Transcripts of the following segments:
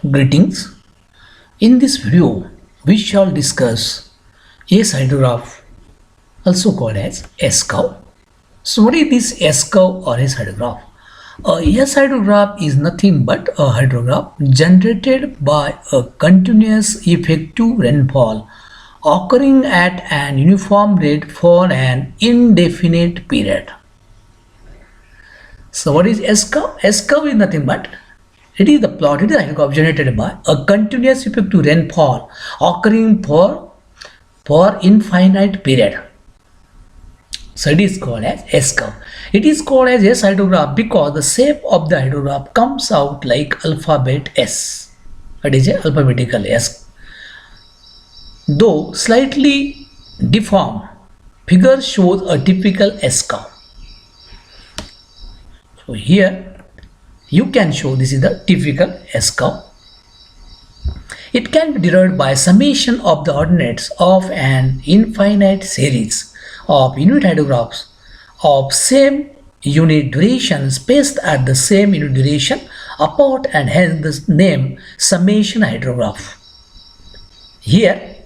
Greetings. In this video, we shall discuss S hydrograph, also called as S curve. So, what is this S curve or S hydrograph? A S hydrograph is nothing but a hydrograph generated by a continuous effective rainfall occurring at an uniform rate for an indefinite period. So, what is S curve? S curve is nothing but it is the plot, it is the hydrograph generated by a continuous effective rainfall occurring for infinite period. So it is called as S curve. It is called as S hydrograph because the shape of the hydrograph comes out like alphabet S. It is a alphabetical S. Though slightly deformed, figure shows a typical S curve. So here you can show this is the typical S curve. It can be derived by summation of the ordinates of an infinite series of unit hydrographs of same unit duration spaced at the same unit duration apart, and hence the name summation hydrograph. Here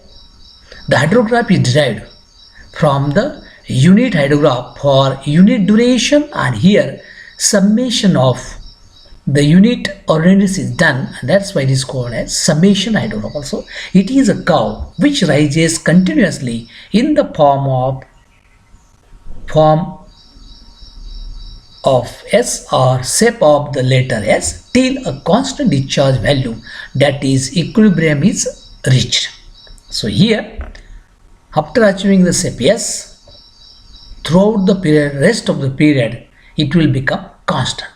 the hydrograph is derived from the unit hydrograph for unit duration, and here summation of the unit ordinates is done, and that's why it is called as summation hydrograph. Also, it is a curve which rises continuously in the form of S or shape of the letter S till a constant discharge value, that is equilibrium, is reached. So here, after achieving the shape S, throughout the period, rest of the period, it will become constant.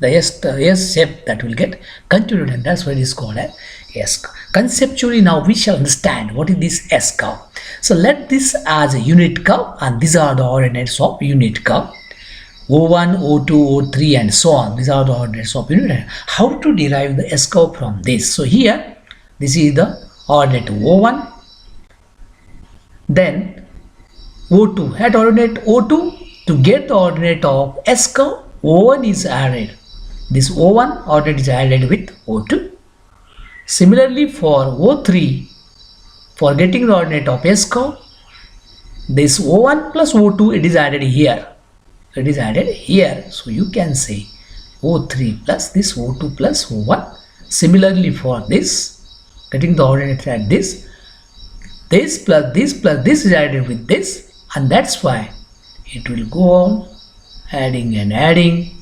The S shape that will get continued, and that's why it is called as S curve. Conceptually, now we shall understand what is this S curve. So let this as a unit curve, and these are the ordinates of unit curve. O1, O2, O3 and so on. These are the ordinates of unit. How to derive the S curve from this? So here, this is the ordinate O1, then O2. At ordinate O2, to get the ordinate of S curve, O1 is added. This O1 ordinate is added with O2. Similarly for O3, for getting the ordinate of S curve, this O1 plus O2, it is added here. It is added here. So you can say O3 plus this O2 plus O1. Similarly for this, getting the ordinate at this plus this is added with this, and that's why it will go on adding and adding.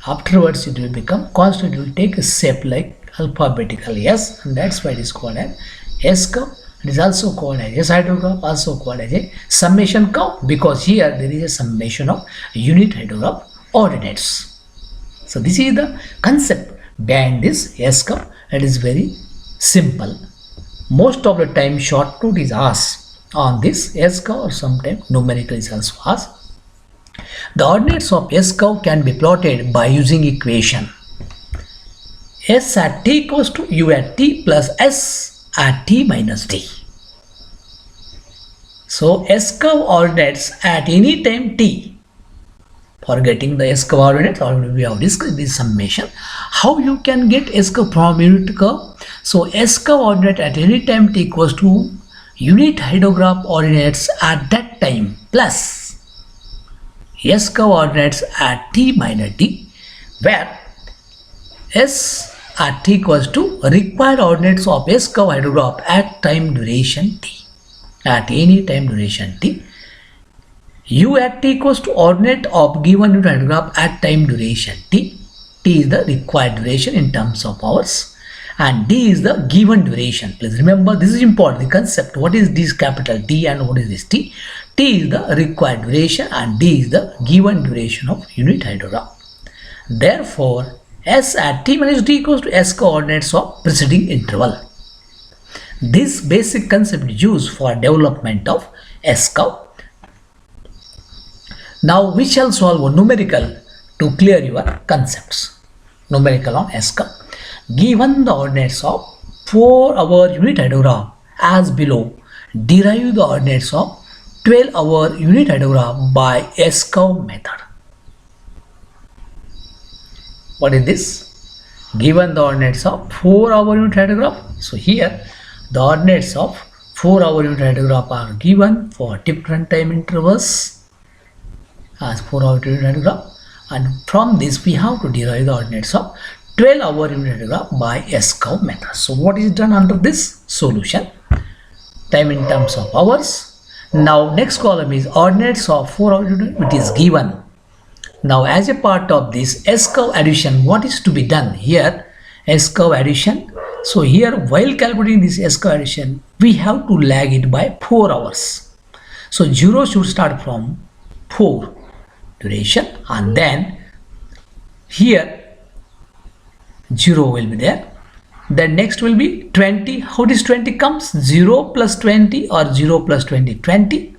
Afterwards it will become constant. It will take a shape like alphabetical S, and that's why it is called as S curve. It is also called as S hydrograph, also called as a summation curve, because here there is a summation of unit hydrograph ordinates. So this is the concept behind this S curve. It is very simple. Most of the time short note is asked on this S curve, or sometimes numerical is also asked. The ordinates of S curve can be plotted by using equation S at t equals to U at t plus S at t minus t. So S curve ordinates at any time t. For getting the S curve ordinates, already we have discussed this summation. How you can get S curve from unit curve? So S curve ordinate at any time t equals to unit hydrograph ordinates at that time plus S curve ordinates at t minus t, where S at t equals to required ordinates of S curve hydrograph at time duration t, at any time duration t. U at t equals to ordinate of given unit hydrograph at time duration t. T is the required duration in terms of hours, and d is the given duration. Please remember, this is important, the concept. What is this capital T and what is this T? T is the required duration and D is the given duration of unit hydrograph. Therefore, S at t minus t equals to S coordinates of preceding interval. This basic concept is used for development of S curve. Now we shall solve a numerical to clear your concepts. Numerical on S curve. Given the ordinates of for our unit hydrograph as below, derive the ordinates of 12-hour unit hydrograph by S curve method. What is this? given the ordinates of 4-hour unit radiograph. So here the ordinates of 4-hour unit radiograph are given for different time intervals as 4-hour unit radiograph, and from this we have to derive the ordinates of 12-hour unit radiograph by S-curve method. So what is done under this solution? Time in terms of hours. Now next column is ordinates of 4-hour unit, which is given. Now as a part of this S-curve addition, what is to be done here? S-curve addition. So here while calculating this S-curve addition, we have to lag it by 4 hours. So 0 should start from 4 duration, and then here 0 will be there. Then next will be 20. How does 20 comes? 0 plus 20 or 0 plus 20, 20.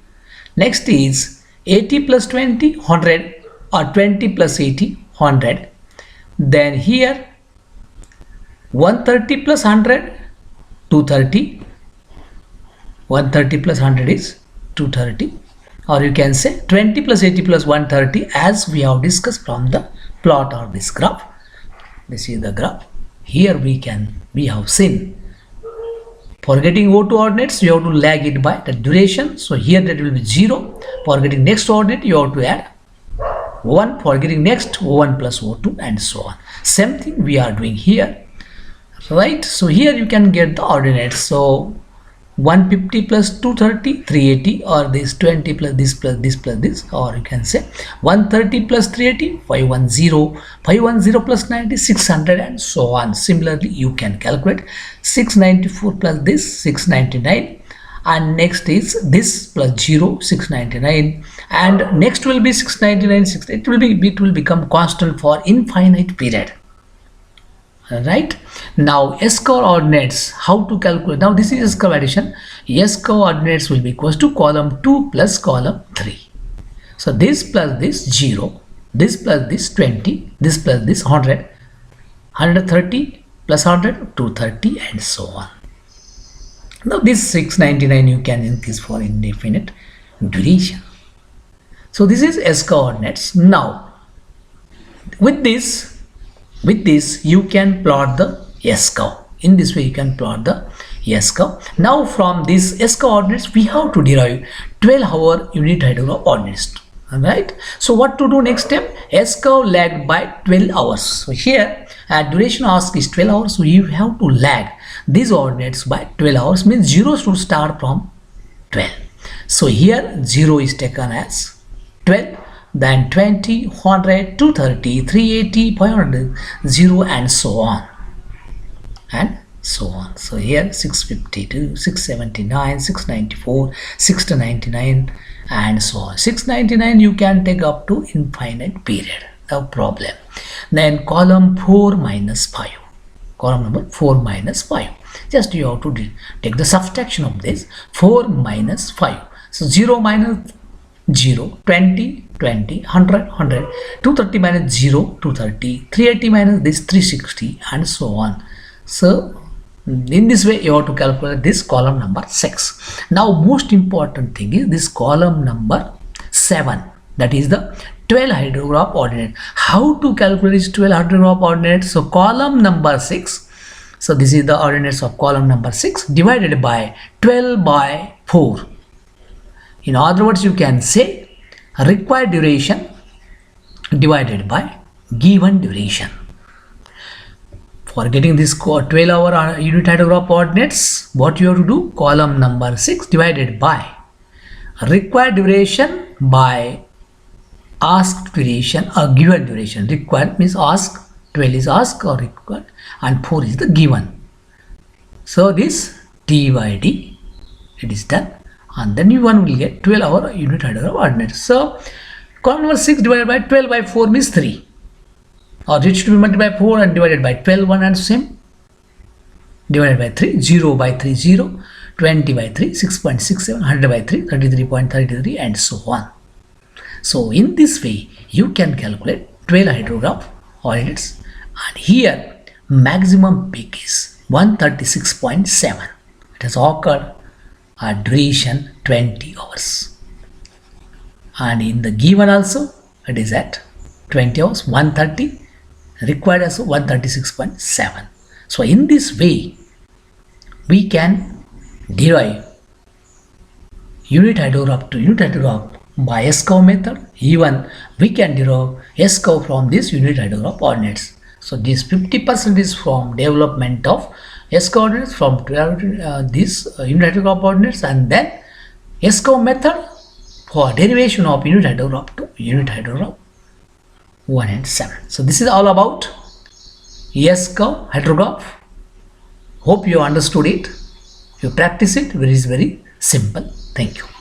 Next is 80 plus 20, 100, or 20 plus 80, 100. Then here 130 plus 100, 230. 130 plus 100 is 230, or you can say 20 plus 80 plus 130, as we have discussed from the plot of this graph. This is the graph. Here we have seen, for getting O2 ordinates you have to lag it by the duration. So here that will be 0. For getting next ordinate you have to add 1. For getting next O1 plus O2, and so on. Same thing we are doing here, right? So here you can get the ordinates. So 150 plus 230, 380, or this 20 plus this plus this plus this, or you can say 130 plus 380, 510, 510 plus 90, 600, and so on. Similarly you can calculate 694 plus this, 699, and next is this plus 0, 699, and next will be 699, 6, it will become constant for infinite period. Right? Now S-curve ordinates, how to calculate? Now this is S-curve addition. S-curve ordinates will be equals to column 2 plus column 3. So this plus this 0, this plus this 20, this plus this 100, 130 plus 100, 230, and so on. Now this 699 you can increase for indefinite duration. So this is S-curve ordinates. Now with this you can plot the S-curve. In this way you can plot the S-curve. Now from this S-curve ordinates we have to derive 12-hour unit radiograph ordinates. Alright. So what to do next step? S-curve lagged by 12 hours. So here duration asked is 12 hours. So you have to lag these ordinates by 12 hours. Means 0 should start from 12. So here 0 is taken as 12. Then 20, 100, 230, 380, 500, 0, and so on. And so on. So here 652, 679, 694, 699, and so on. 699 you can take up to infinite period. No problem. Then column 4 minus 5. Column number 4 minus 5. Just you have to take the subtraction of this. 4 minus 5. So 0 minus 0, 20, 20, 100, 100, 230 minus 0, 230, 380 minus this 360, and so on. So in this way you have to calculate this column number 6. Now most important thing is this column number 7, that is the 12 hydrograph ordinate. How to calculate this 12 hydrograph ordinate? So column number 6, so this is the ordinates of column number 6 divided by 12 by 4. In other words, you can say required duration divided by given duration. For getting this 12-hour unit hydrograph ordinates, what you have to do? Column number 6 divided by required duration by asked duration or given duration. Required means asked, 12 is asked or required, and 4 is the given. So this d by d, it is done. And then one will get 12-hour unit hydrograph ordinates. So column number 6 divided by 12 by 4 means 3. Or it should be multiplied by 4 and divided by 12, 1 and same. Divided by 3, 0 by 3, 0, 20 by 3, 6.67, 100 by 3, 33.33, and so on. So in this way, you can calculate 12 hydrograph ordinates. And here, maximum peak is 136.7. It has occurred at duration 20 hours. And in the given also, it is at 20 hours, 130, required as 136.7. So in this way, we can derive unit hydrograph to unit hydrograph by S-curve method. Even we can derive S-curve from this unit hydrograph ordinates. So this 50% is from development of S-curve ordinates from this unit hydrograph ordinates, and then S-curve method for derivation of unit hydrograph to unit hydrograph 1 and 7. So this is all about S-curve hydrograph. Hope you understood it. You practice it. It is very simple. Thank you.